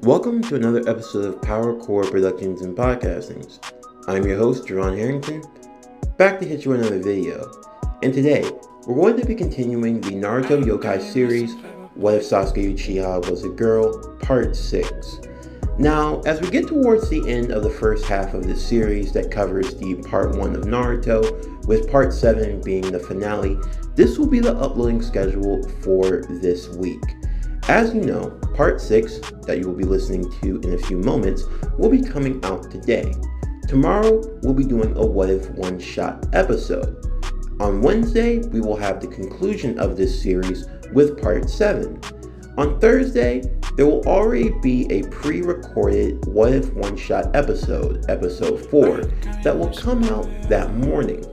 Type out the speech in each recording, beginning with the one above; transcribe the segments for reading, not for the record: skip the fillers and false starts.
Welcome to another episode of Power Core Productions and Podcastings. I'm your host, Jerron Harrington, back to hit you another video. And today, we're going to be continuing the Naruto Yokai series, What If Saskue Uchiha Was a Girl, Part 6. Now, as we get towards the end of the first half of this series that covers the Part 1 of Naruto, with Part 7 being the finale, this will be the uploading schedule for this week. As you know, Part 6, that you will be listening to in a few moments, will be coming out today. Tomorrow, we'll be doing a What If one-shot episode. On Wednesday, we will have the conclusion of this series with Part 7. On Thursday, there will already be a pre-recorded What If one-shot episode, Episode 4, that will come out that morning,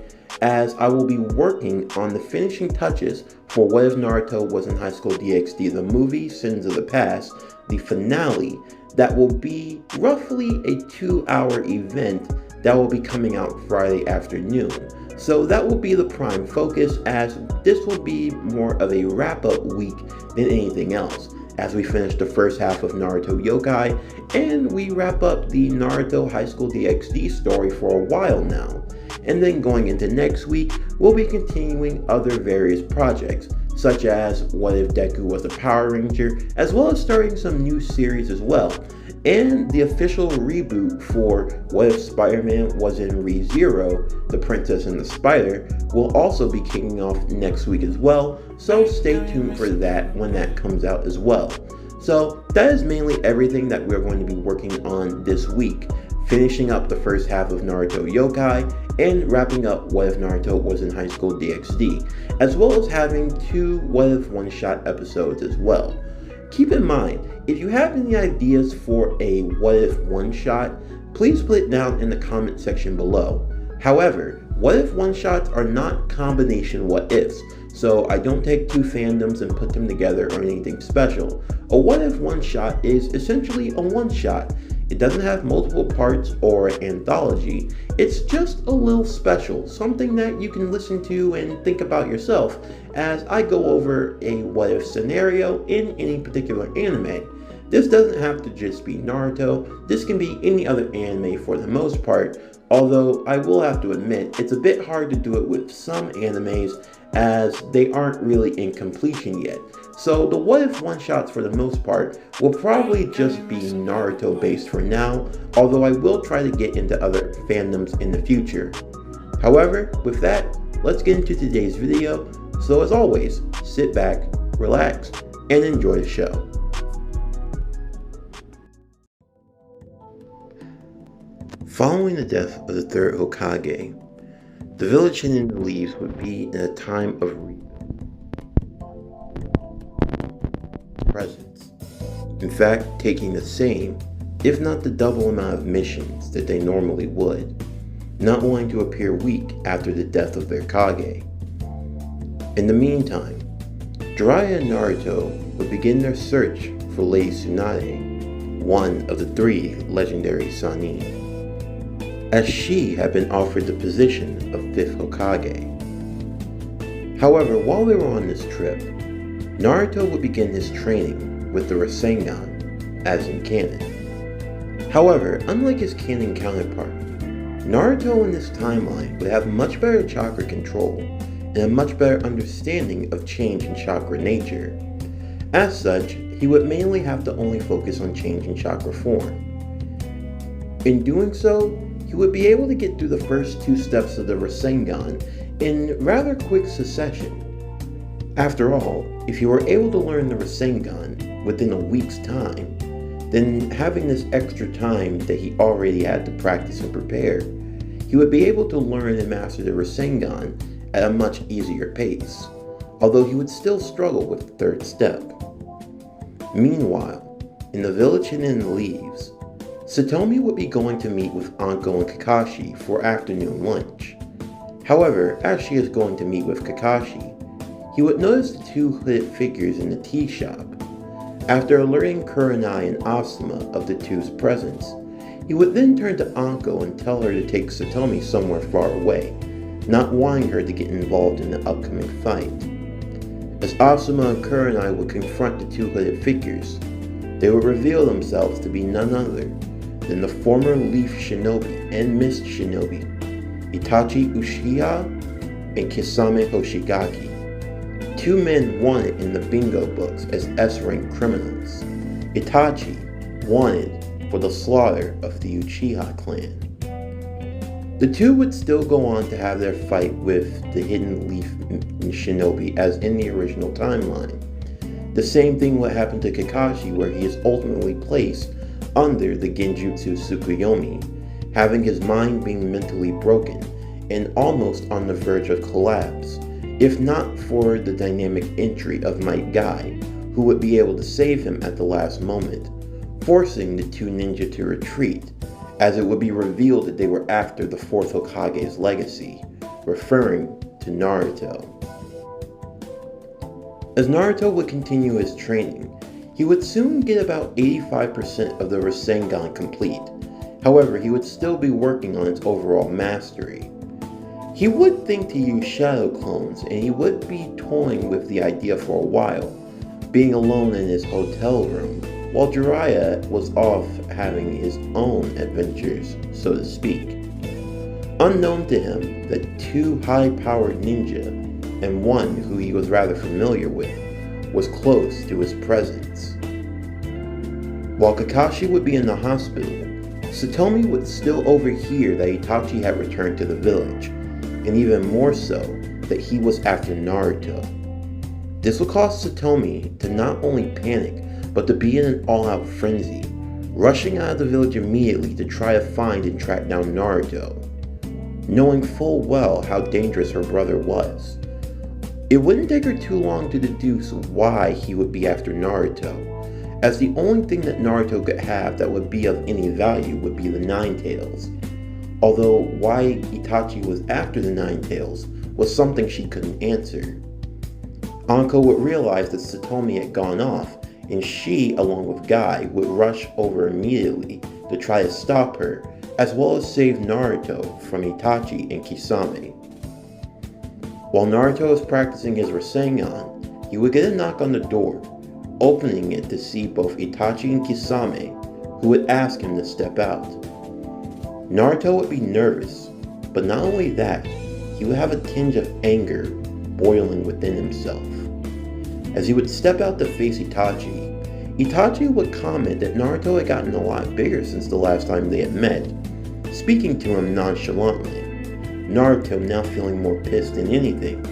as I will be working on the finishing touches for What If Naruto Was in High School DxD, the movie Sins of the Past, the finale, that will be roughly a 2-hour event that will be coming out Friday afternoon. So that will be the prime focus, as this will be more of a wrap-up week than anything else, as we finish the first half of Naruto Yokai, and we wrap up the Naruto High School DxD story for a while now. And then going into next week, we'll be continuing other various projects, such as What If Deku Was a Power Ranger, as well as starting some new series as well. And the official reboot for What If Spider-Man Was in ReZero, The Princess and the Spider, will also be kicking off next week as well, so stay tuned for that when that comes out as well. So that is mainly everything that we're going to be working on this week, finishing up the first half of Naruto Yokai, and wrapping up What If Naruto Was in High School DxD, as well as having 2 What If one-shot episodes as well. Keep in mind, if you have any ideas for a What If one-shot, please put it down in the comment section below. However, What If one-shots are not combination what ifs, so I don't take 2 fandoms and put them together or anything special. A What If one-shot is essentially a one-shot. It doesn't have multiple parts or anthology. It's just a little special, something that you can listen to and think about yourself as I go over a what if scenario in any particular anime. This doesn't have to just be Naruto, this can be any other anime for the most part, although I will have to admit it's a bit hard to do it with some animes as they aren't really in completion yet. So the What If one-shots for the most part will probably just be Naruto based for now, although I will try to get into other fandoms in the future. However, with that, let's get into today's video. So as always, sit back, relax, and enjoy the show. Following the death of the 3rd Hokage, the village hidden in the leaves would be in a time of presence. In fact, taking the same, if not the double amount of missions that they normally would, not wanting to appear weak after the death of their Kage. In the meantime, Jiraiya and Naruto would begin their search for Lady Tsunade, one of the 3 legendary Sannin, as she had been offered the position of 5th Hokage. However, while they were on this trip, Naruto would begin his training with the Rasengan, as in canon. However, unlike his canon counterpart, Naruto in this timeline would have much better chakra control and a much better understanding of change in chakra nature. As such, he would mainly have to only focus on change in chakra form. In doing so, he would be able to get through the first 2 steps of the Rasengan in rather quick succession. After all, if he were able to learn the Rasengan within a week's time, then having this extra time that he already had to practice and prepare, he would be able to learn and master the Rasengan at a much easier pace, although he would still struggle with the 3rd step. Meanwhile, in the village hidden in the leaves, Satomi would be going to meet with Anko and Kakashi for afternoon lunch. However, as she is going to meet with Kakashi, he would notice the 2 hooded figures in the tea shop. After alerting Kurenai and Asuma of the 2's presence, he would then turn to Anko and tell her to take Satomi somewhere far away, not wanting her to get involved in the upcoming fight. As Asuma and Kurenai would confront the 2 hooded figures, they would reveal themselves to be none other than the former Leaf Shinobi and Mist Shinobi, Itachi Uchiha and Kisame Hoshigaki, two men wanted in the bingo books as S-rank criminals. Itachi wanted for the slaughter of the Uchiha clan. The two would still go on to have their fight with the Hidden Leaf Shinobi as in the original timeline. The same thing would happen to Kakashi, where he is ultimately placed under the Genjutsu Tsukuyomi, having his mind being mentally broken and almost on the verge of collapse, if not for the dynamic entry of Might Guy, who would be able to save him at the last moment, forcing the two ninja to retreat, as it would be revealed that they were after the fourth Hokage's legacy, referring to Naruto. As Naruto would continue his training, he would soon get about 85% of the Rasengan complete. However, he would still be working on its overall mastery. He would think to use shadow clones, and he would be toying with the idea for a while, being alone in his hotel room, while Jiraiya was off having his own adventures, so to speak. Unknown to him that two high-powered ninja, and one who he was rather familiar with, was close to his presence. While Kakashi would be in the hospital, Satomi would still overhear that Itachi had returned to the village, and even more so, that he was after Naruto. This would cause Satomi to not only panic, but to be in an all-out frenzy, rushing out of the village immediately to try to find and track down Naruto, knowing full well how dangerous her brother was. It wouldn't take her too long to deduce why he would be after Naruto, as the only thing that Naruto could have that would be of any value would be the Nine Tails. Although why Itachi was after the Nine Tails was something she couldn't answer. Anko would realize that Satomi had gone off, and she, along with Guy, would rush over immediately to try to stop her, as well as save Naruto from Itachi and Kisame. While Naruto was practicing his Rasengan, he would get a knock on the door, opening it to see both Itachi and Kisame, who would ask him to step out. Naruto would be nervous, but not only that, he would have a tinge of anger boiling within himself. As he would step out to face Itachi, Itachi would comment that Naruto had gotten a lot bigger since the last time they had met, speaking to him nonchalantly. Naruto now feeling more pissed than anything,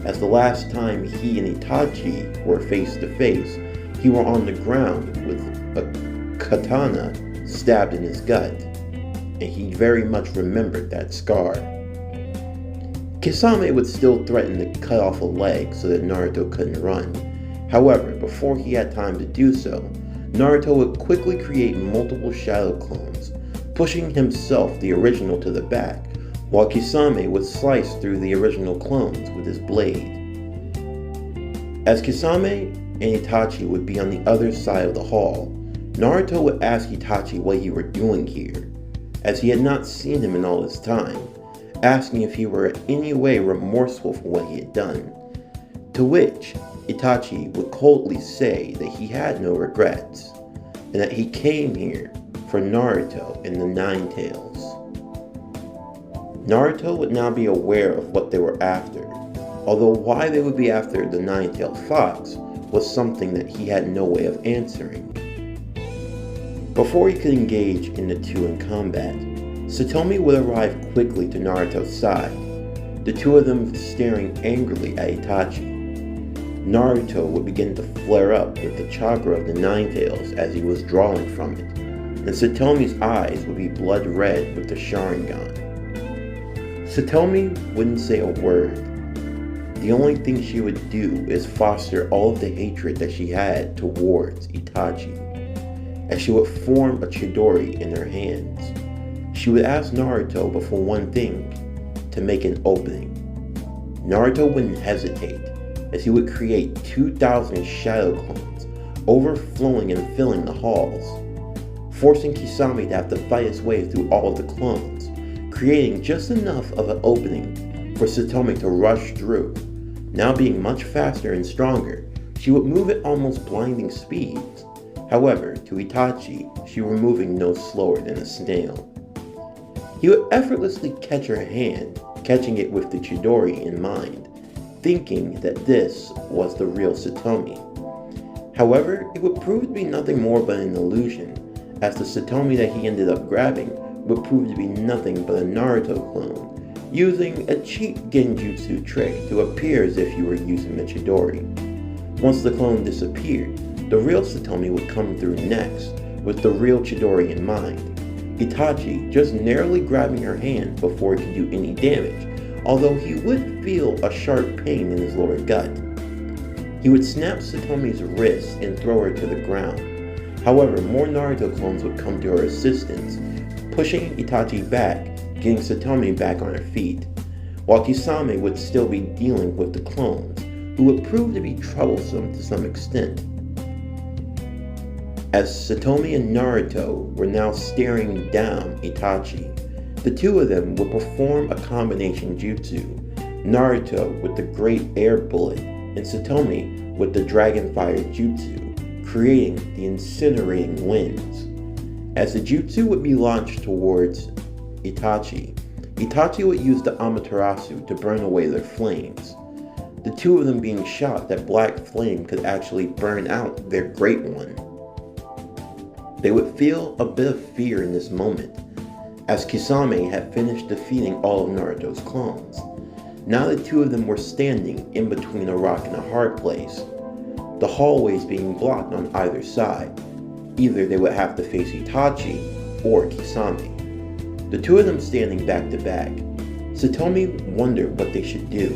as the last time he and Itachi were face to face, he were on the ground with a katana stabbed in his gut, and he very much remembered that scar. Kisame would still threaten to cut off a leg so that Naruto couldn't run. However, before he had time to do so, Naruto would quickly create multiple shadow clones, pushing himself, the original, to the back, while Kisame would slice through the original clones with his blade. As Kisame and Itachi would be on the other side of the hall, Naruto would ask Itachi what he were doing here, as he had not seen him in all this time, asking if he were in any way remorseful for what he had done, to which Itachi would coldly say that he had no regrets, and that he came here for Naruto and the Nine Tails. Naruto would now be aware of what they were after, although why they would be after the Nine-Tailed Fox was something that he had no way of answering. Before he could engage in the two in combat, Satomi would arrive quickly to Naruto's side, the two of them staring angrily at Itachi. Naruto would begin to flare up with the chakra of the Nine Tails as he was drawing from it, and Satomi's eyes would be blood red with the Sharingan. Satomi wouldn't say a word. The only thing she would do is foster all of the hatred that she had towards Itachi, as she would form a Chidori in her hands. She would ask Naruto but for one thing, to make an opening. Naruto wouldn't hesitate, as he would create 2,000 shadow clones, overflowing and filling the halls, forcing Kisame to have to fight his way through all of the clones, creating just enough of an opening for Satomi to rush through. Now being much faster and stronger, she would move at almost blinding speeds. However, to Itachi, she were moving no slower than a snail. He would effortlessly catch her hand, catching it with the Chidori in mind, thinking that this was the real Satomi. However, it would prove to be nothing more but an illusion, as the Satomi that he ended up grabbing would prove to be nothing but a Naruto clone, using a cheap genjutsu trick to appear as if you were using the Chidori. Once the clone disappeared, the real Satomi would come through next, with the real Chidori in mind, Itachi just narrowly grabbing her hand before it could do any damage, although he would feel a sharp pain in his lower gut. He would snap Satomi's wrist and throw her to the ground. However, more Naruto clones would come to her assistance, pushing Itachi back, getting Satomi back on her feet, while Kisame would still be dealing with the clones, who would prove to be troublesome to some extent. As Satomi and Naruto were now staring down Itachi, the two of them would perform a combination jutsu, Naruto with the Great Air Bullet and Satomi with the Dragon Fire Jutsu, creating the Incinerating Winds. As the jutsu would be launched towards Itachi, Itachi would use the Amaterasu to burn away their flames. The two of them being shot, that black flame could actually burn out their Great One. They would feel a bit of fear in this moment, as Kisame had finished defeating all of Naruto's clones. Now the two of them were standing in between a rock and a hard place, the hallways being blocked on either side. Either they would have to face Itachi or Kisame. The two of them standing back to back. Satomi wondered what they should do.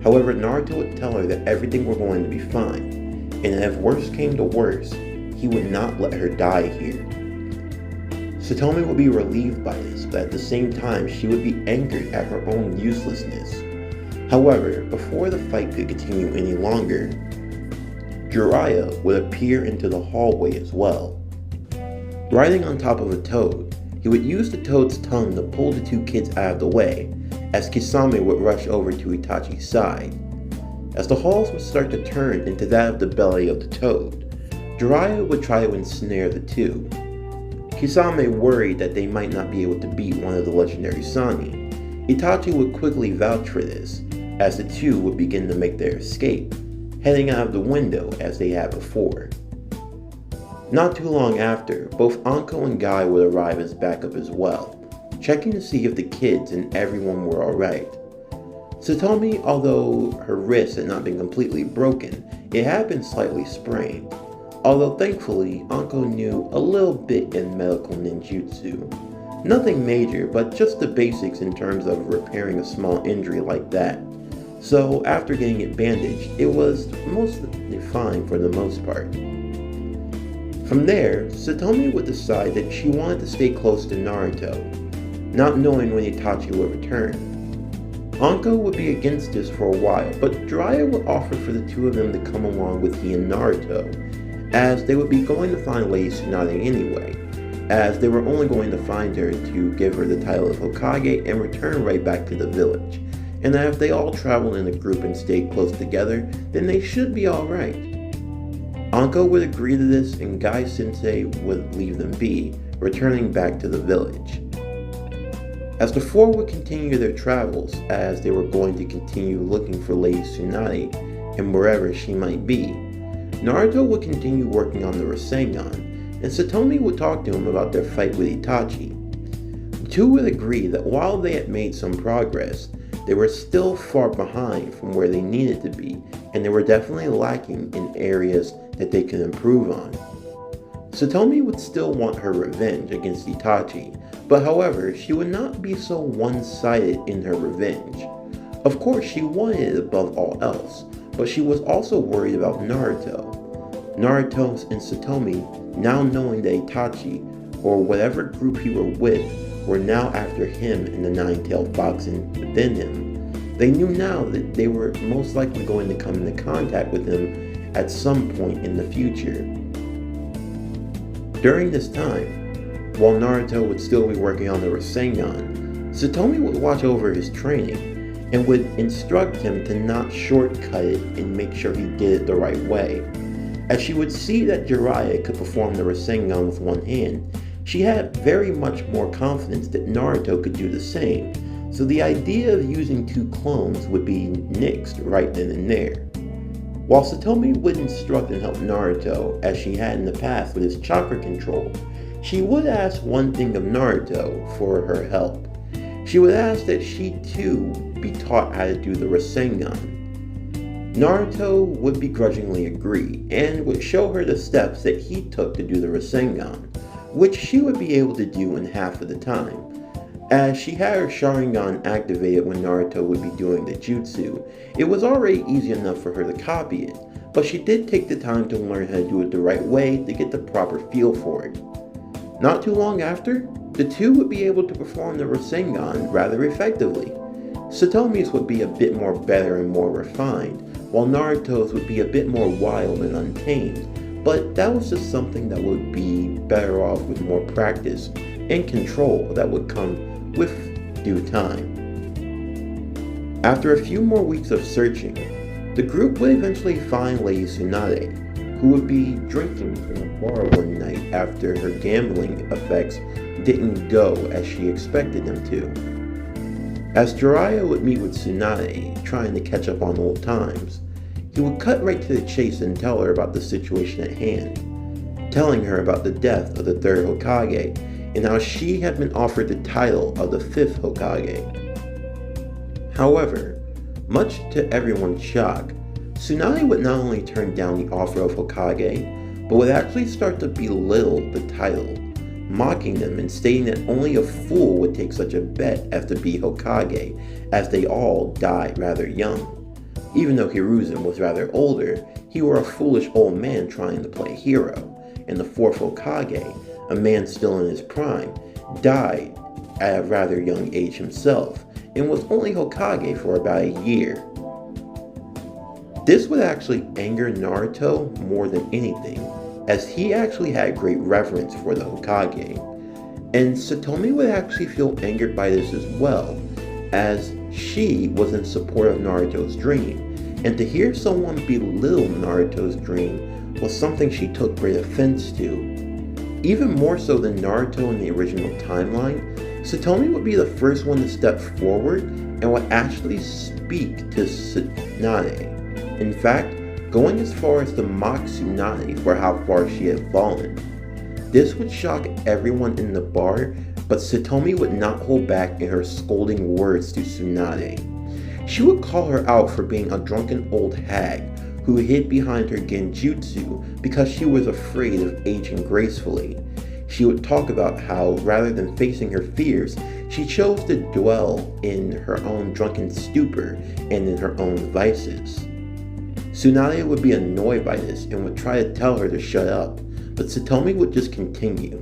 However, Naruto would tell her that everything were going to be fine, and if worse came to worse, he would not let her die here. Satomi would be relieved by this, but at the same time she would be angered at her own uselessness. However, before the fight could continue any longer, Jiraiya would appear into the hallway as well. Riding on top of a toad, he would use the toad's tongue to pull the two kids out of the way, as Kisame would rush over to Itachi's side. As the halls would start to turn into that of the belly of the toad, Jiraiya would try to ensnare the two. Kisame worried that they might not be able to beat one of the legendary Sani. Itachi would quickly vouch for this, as the two would begin to make their escape, heading out of the window as they had before. Not too long after, both Anko and Guy would arrive as backup as well, checking to see if the kids and everyone were alright. Satomi, although her wrist had not been completely broken, it had been slightly sprained. Although thankfully, Anko knew a little bit in medical ninjutsu. Nothing major, but just the basics in terms of repairing a small injury like that. So after getting it bandaged, it was mostly fine for the most part. From there, Satomi would decide that she wanted to stay close to Naruto, not knowing when Itachi would return. Anko would be against this for a while, but Jiraiya would offer for the two of them to come along with he and Naruto, as they would be going to find Lady Tsunade anyway, as they were only going to find her to give her the title of Hokage and return right back to the village, and that if they all traveled in a group and stayed close together, then they should be alright. Anko would agree to this, and Guy Sensei would leave them be, returning back to the village. As the four would continue their travels, as they were going to continue looking for Lady Tsunade and wherever she might be, Naruto would continue working on the Rasengan, and Satomi would talk to him about their fight with Itachi. The two would agree that while they had made some progress, they were still far behind from where they needed to be, and they were definitely lacking in areas that they could improve on. Satomi would still want her revenge against Itachi, but however, she would not be so one-sided in her revenge. Of course, she wanted it above all else, but she was also worried about Naruto. Naruto and Satomi, now knowing that Itachi, or whatever group he were with, were now after him and the nine-tailed fox within him. They knew now that they were most likely going to come into contact with him at some point in the future. During this time, while Naruto would still be working on the Rasengan, Satomi would watch over his training and would instruct him to not shortcut it and make sure he did it the right way. As she would see that Jiraiya could perform the Rasengan with one hand, she had very much more confidence that Naruto could do the same, so the idea of using two clones would be nixed right then and there. While Satomi would instruct and help Naruto, as she had in the past with his chakra control, she would ask one thing of Naruto for her help. She would ask that she too be taught how to do the Rasengan. Naruto would begrudgingly agree, and would show her the steps that he took to do the Rasengan, which she would be able to do in half of the time. As she had her Sharingan activated when Naruto would be doing the jutsu, it was already easy enough for her to copy it, but she did take the time to learn how to do it the right way to get the proper feel for it. Not too long after, the two would be able to perform the Rasengan rather effectively. Satomi's would be a bit more better and more refined, while Naruto's would be a bit more wild and untamed, but that was just something that would be better off with more practice and control that would come with due time. After a few more weeks of searching, the group would eventually find Lady Tsunade, who would be drinking in a bar one night after her gambling effects didn't go as she expected them to. As Jiraiya would meet with Tsunade, trying to catch up on old times, he would cut right to the chase and tell her about the situation at hand, telling her about the death of the third Hokage and how she had been offered the title of the fifth Hokage. However, much to everyone's shock, Tsunade would not only turn down the offer of Hokage, but would actually start to belittle the title, mocking them and stating that only a fool would take such a bet as to be Hokage, as they all died rather young. Even though Hiruzen was rather older, he were a foolish old man trying to play hero, and the fourth Hokage, a man still in his prime, died at a rather young age himself, and was only Hokage for about a year. This would actually anger Naruto more than anything, as he actually had great reverence for the Hokage. And Satomi would actually feel angered by this as well, as she was in support of Naruto's dream, and to hear someone belittle Naruto's dream was something she took great offense to. Even more so than Naruto in the original timeline, Satomi would be the first one to step forward and would actually speak to Tsunade. In fact, going as far as to mock Tsunade for how far she had fallen. This would shock everyone in the bar, but Satomi would not hold back in her scolding words to Tsunade. She would call her out for being a drunken old hag who hid behind her genjutsu because she was afraid of aging gracefully. She would talk about how, rather than facing her fears, she chose to dwell in her own drunken stupor and in her own vices. Tsunade would be annoyed by this and would try to tell her to shut up, but Satomi would just continue.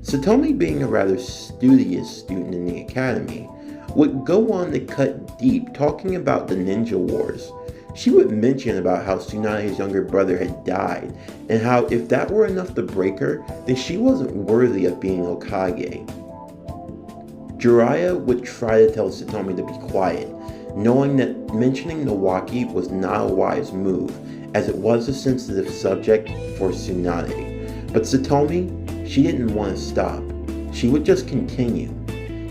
Satomi, being a rather studious student in the academy, would go on to cut deep talking about the ninja wars. She would mention about how Tsunade's younger brother had died, and how if that were enough to break her, then she wasn't worthy of being Hokage. Jiraiya would try to tell Satomi to be quiet, knowing that mentioning Nawaki was not a wise move, as it was a sensitive subject for Tsunade. But Satomi, she didn't want to stop. She would just continue.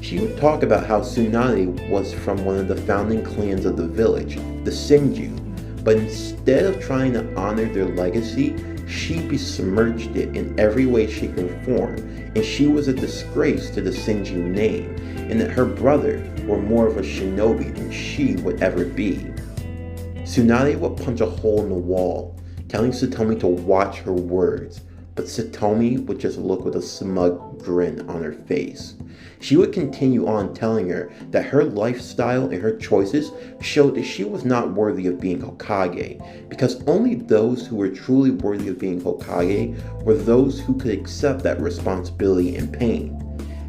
She would talk about how Tsunade was from one of the founding clans of the village, the Senju, but instead of trying to honor their legacy, she besmirched it in every way, shape, and form, and she was a disgrace to the Senju name, and that her brother were more of a shinobi than she would ever be. Tsunade would punch a hole in the wall, telling Satomi to watch her words, but Satomi would just look with a smug grin on her face. She would continue on telling her that her lifestyle and her choices showed that she was not worthy of being Hokage, because only those who were truly worthy of being Hokage were those who could accept that responsibility and pain.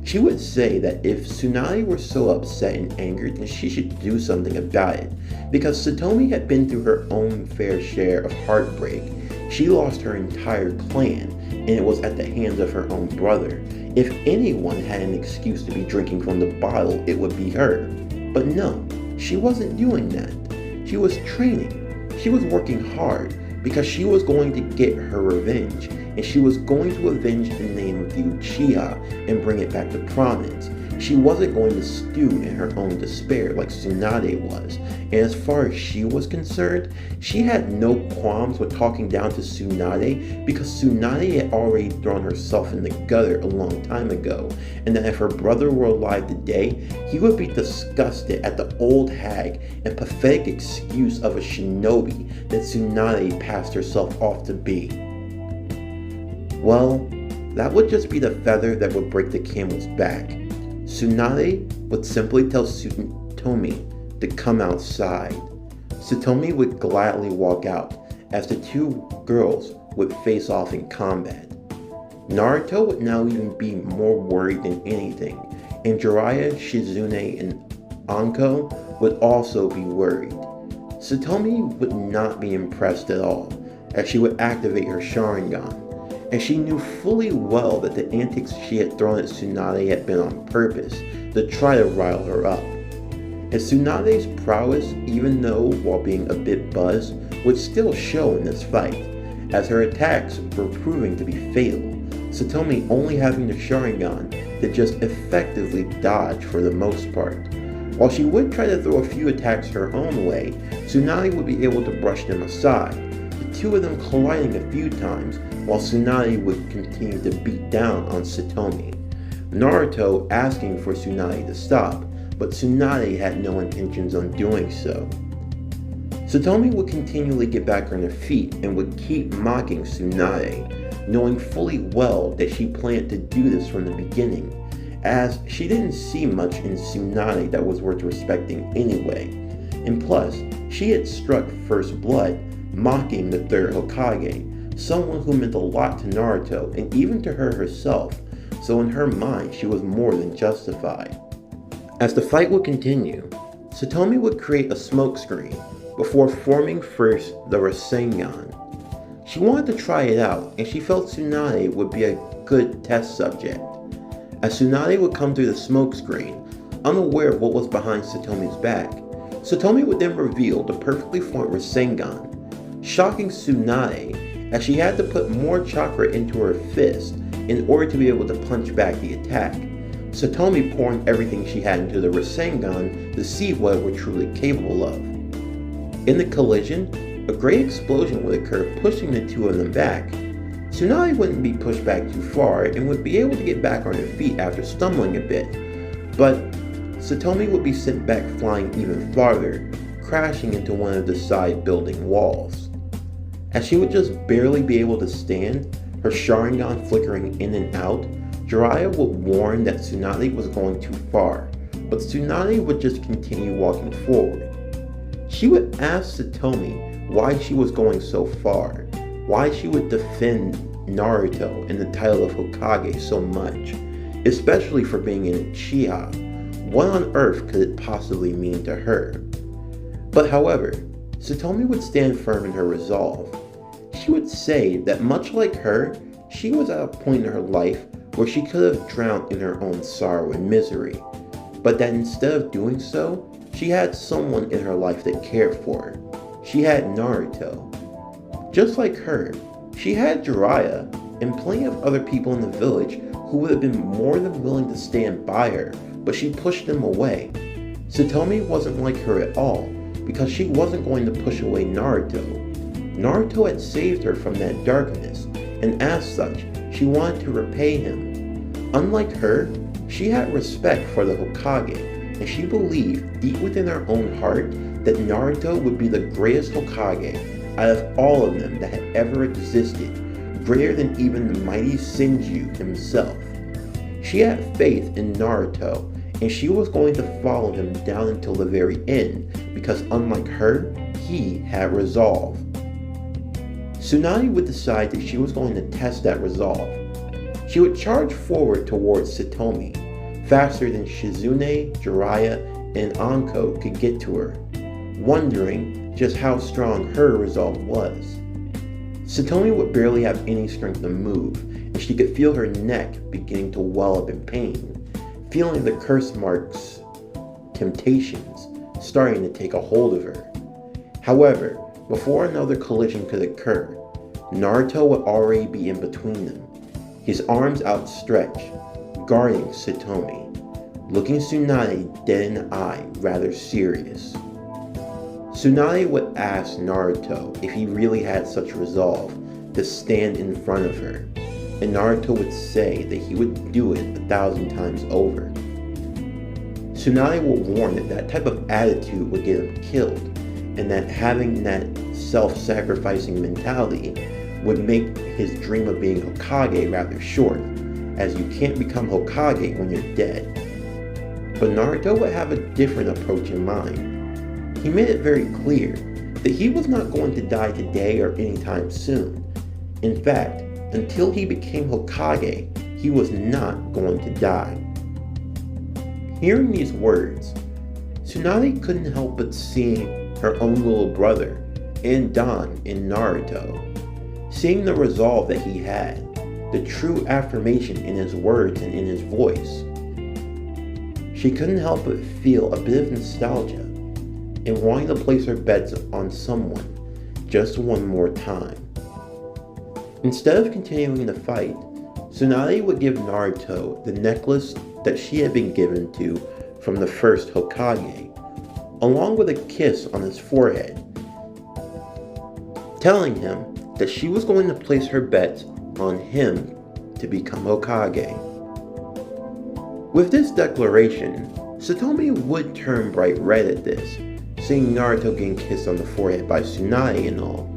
She would say that if Tsunade were so upset and angered, then she should do something about it, because Satomi had been through her own fair share of heartbreak. She lost her entire clan, and it was at the hands of her own brother. If anyone had an excuse to be drinking from the bottle, it would be her. But no, she wasn't doing that. She was training. She was working hard, because she was going to get her revenge, and she was going to avenge the name of the Uchiha and bring it back to prominence. She wasn't going to stew in her own despair like Tsunade was, and as far as she was concerned, she had no qualms with talking down to Tsunade because Tsunade had already thrown herself in the gutter a long time ago, and that if her brother were alive today, he would be disgusted at the old hag and pathetic excuse of a shinobi that Tsunade passed herself off to be. Well, that would just be the feather that would break the camel's back. Tsunade would simply tell Satomi to come outside. Satomi would gladly walk out as the two girls would face off in combat. Naruto would now even be more worried than anything, and Jiraiya, Shizune, and Anko would also be worried. Satomi would not be impressed at all, as she would activate her Sharingan, and she knew fully well that the antics she had thrown at Tsunade had been on purpose to try to rile her up. And Tsunade's prowess, even though while being a bit buzzed, would still show in this fight, as her attacks were proving to be fatal, Satomi only having the Sharingan to just effectively dodge for the most part. While she would try to throw a few attacks her own way, Tsunade would be able to brush them aside, the two of them colliding a few times, while Tsunade would continue to beat down on Satomi. Naruto asking for Tsunade to stop, but Tsunade had no intentions on doing so. Satomi would continually get back on her feet and would keep mocking Tsunade, knowing fully well that she planned to do this from the beginning, as she didn't see much in Tsunade that was worth respecting anyway. And plus, she had struck first blood, mocking the third Hokage, someone who meant a lot to Naruto and even to her herself, so in her mind she was more than justified. As the fight would continue, Satomi would create a smokescreen before forming first the Rasengan. She wanted to try it out, and she felt Tsunade would be a good test subject. As Tsunade would come through the smokescreen, unaware of what was behind Satomi's back, Satomi would then reveal the perfectly formed Rasengan, shocking Tsunade as she had to put more chakra into her fist in order to be able to punch back the attack, Satomi pouring everything she had into the Rasengan to see what it were truly capable of. In the collision, a great explosion would occur, pushing the two of them back. Tsunade wouldn't be pushed back too far and would be able to get back on her feet after stumbling a bit, but Satomi would be sent back flying even farther, crashing into one of the side building walls. As she would just barely be able to stand, her Sharingan flickering in and out, Jiraiya would warn that Tsunade was going too far, but Tsunade would just continue walking forward. She would ask Satomi why she was going so far, why she would defend Naruto and the title of Hokage so much, especially for being an Uchiha. What on earth could it possibly mean to her? But however, Satomi would stand firm in her resolve. She would say that much like her, she was at a point in her life where she could have drowned in her own sorrow and misery, but that instead of doing so, she had someone in her life that cared for her. She had Naruto. Just like her, she had Jiraiya and plenty of other people in the village who would have been more than willing to stand by her, but she pushed them away. Satomi wasn't like her at all, because she wasn't going to push away Naruto. Naruto had saved her from that darkness, and as such, she wanted to repay him. Unlike her, she had respect for the Hokage, and she believed deep within her own heart that Naruto would be the greatest Hokage out of all of them that had ever existed, greater than even the mighty Senju himself. She had faith in Naruto, and she was going to follow him down until the very end, because unlike her, he had resolve. Tsunade would decide that she was going to test that resolve. She would charge forward towards Satomi, faster than Shizune, Jiraiya, and Anko could get to her, wondering just how strong her resolve was. Satomi would barely have any strength to move, and she could feel her neck beginning to well up in pain, feeling the curse marks, temptations, starting to take a hold of her. However, Before another collision could occur, Naruto would already be in between them, his arms outstretched, guarding Satomi, looking Tsunade dead in the eye, rather serious. Tsunade would ask Naruto if he really had such resolve to stand in front of her, and Naruto would say that he would do it 1,000 times over. Tsunade would warn that that type of attitude would get him killed, and that having that self-sacrificing mentality would make his dream of being Hokage rather short, as you can't become Hokage when you're dead. But Naruto would have a different approach in mind. He made it very clear that he was not going to die today or anytime soon. In fact, until he became Hokage, he was not going to die. Hearing these words, Tsunade couldn't help but seeing her own little brother and Don in Naruto. Seeing the resolve that he had, the true affirmation in his words and in his voice. She couldn't help but feel a bit of nostalgia and wanting to place her bets on someone just one more time. Instead of continuing the fight, Tsunade would give Naruto the necklace that she had been given to from the first Hokage, along with a kiss on his forehead, telling him that she was going to place her bets on him to become Hokage. With this declaration, Satomi would turn bright red at this, seeing Naruto getting kissed on the forehead by Tsunade and all.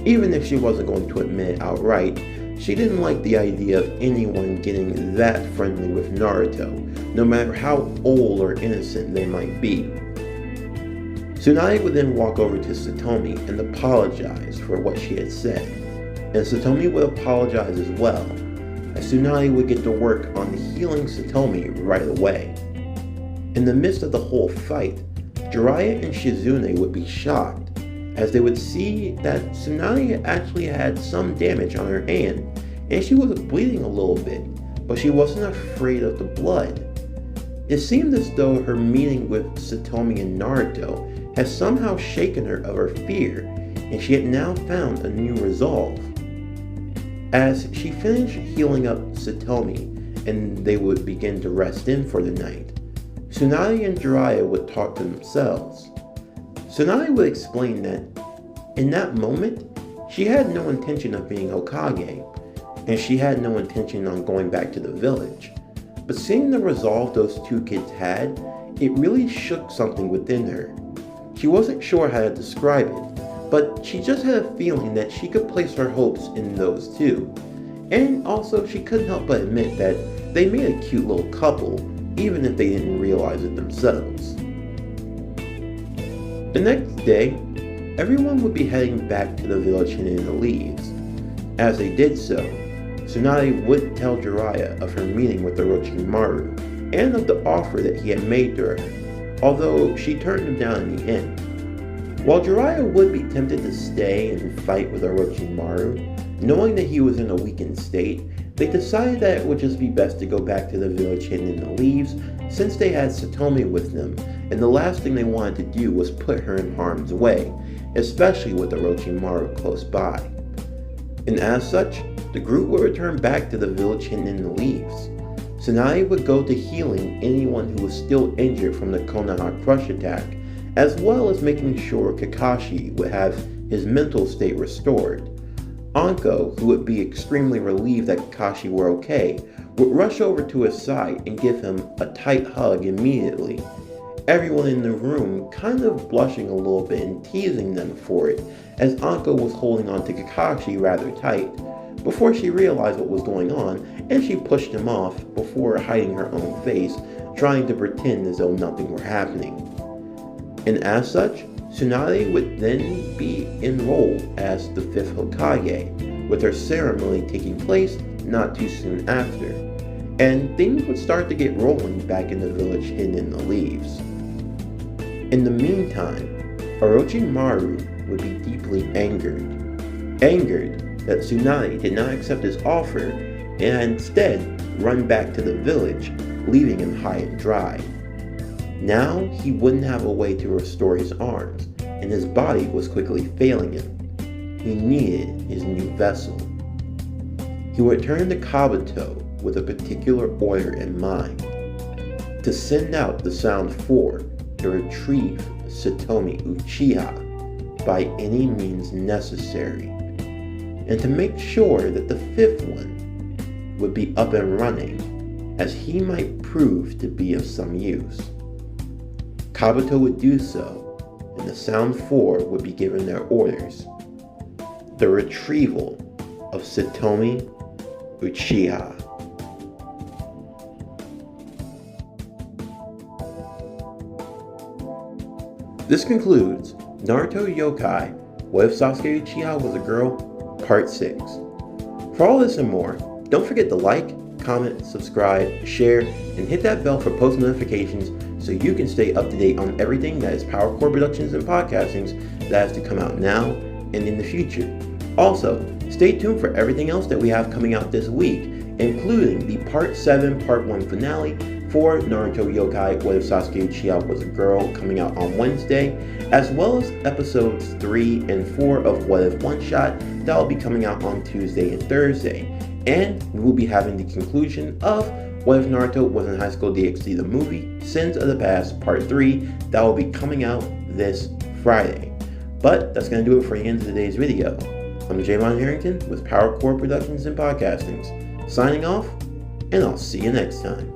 Even if she wasn't going to admit it outright, she didn't like the idea of anyone getting that friendly with Naruto, no matter how old or innocent they might be. Tsunade would then walk over to Satomi and apologize for what she had said, and Satomi would apologize as well, as Tsunade would get to work on healing Satomi right away. In the midst of the whole fight, Jiraiya and Shizune would be shocked, as they would see that Tsunade actually had some damage on her hand, and she was bleeding a little bit, but she wasn't afraid of the blood. It seemed as though her meeting with Satomi and Naruto had somehow shaken her of her fear, and she had now found a new resolve. As she finished healing up Satomi, and they would begin to rest in for the night, Tsunade and Jiraiya would talk to themselves. Tsunade would explain that, in that moment, she had no intention of being Hokage, and she had no intention on going back to the village. But seeing the resolve those two kids had, it really shook something within her. She wasn't sure how to describe it, but she just had a feeling that she could place her hopes in those two. And also, she couldn't help but admit that they made a cute little couple, even if they didn't realize it themselves. The next day, everyone would be heading back to the village hidden in the leaves. As they did so, Tsunade would tell Jiraiya of her meeting with Orochimaru and of the offer that he had made to her, although she turned him down in the end. While Jiraiya would be tempted to stay and fight with Orochimaru, knowing that he was in a weakened state, they decided that it would just be best to go back to the village hidden in the leaves since they had Satomi with them, and the last thing they wanted to do was put her in harm's way, especially with Orochimaru close by. And as such, the group would return back to the village hidden in the leaves. Tsunade would go to healing anyone who was still injured from the Konoha Crush attack, as well as making sure Kakashi would have his mental state restored. Anko, who would be extremely relieved that Kakashi were okay, would rush over to his side and give him a tight hug immediately. Everyone in the room kind of blushing a little bit and teasing them for it, as Anko was holding on to Kakashi rather tight, before she realized what was going on, and she pushed him off before hiding her own face, trying to pretend as though nothing were happening. And as such, Tsunade would then be enrolled as the 5th Hokage, with her ceremony taking place not too soon after, and things would start to get rolling back in the village hidden in the leaves. In the meantime, Orochimaru would be deeply angered that Tsunade did not accept his offer and instead run back to the village, leaving him high and dry. Now he wouldn't have a way to restore his arms, and his body was quickly failing him. He needed his new vessel. He returned to Kabuto with a particular order in mind: to send out the Sound 4 to retrieve Satomi Uchiha by any means necessary, and to make sure that the fifth one would be up and running, as he might prove to be of some use. Kabuto would do so, and the Sound 4 would be given their orders: the retrieval of Satomi Uchiha. This concludes Naruto Yokai, What If Sasuke Uchiha Was a Girl? Part 6. For all this and more, don't forget to like, comment, subscribe, share, and hit that bell for post notifications so you can stay up to date on everything that is Power Core Productions and Podcastings that has to come out now and in the future. Also, stay tuned for everything else that we have coming out this week, including the Part 7, Part 1 finale for Naruto Yokai, What If Sasuke Uchiha Was a Girl, coming out on Wednesday, as well as episodes 3 and 4 of What If One Shot that will be coming out on Tuesday and Thursday. And we will be having the conclusion of What If Naruto Was in High School DxD the movie, Sins of the Past, Part 3, that will be coming out this Friday. But that's going to do it for the end of today's video. I'm Jamon Harrington with Power Core Productions and Podcastings, signing off, and I'll see you next time.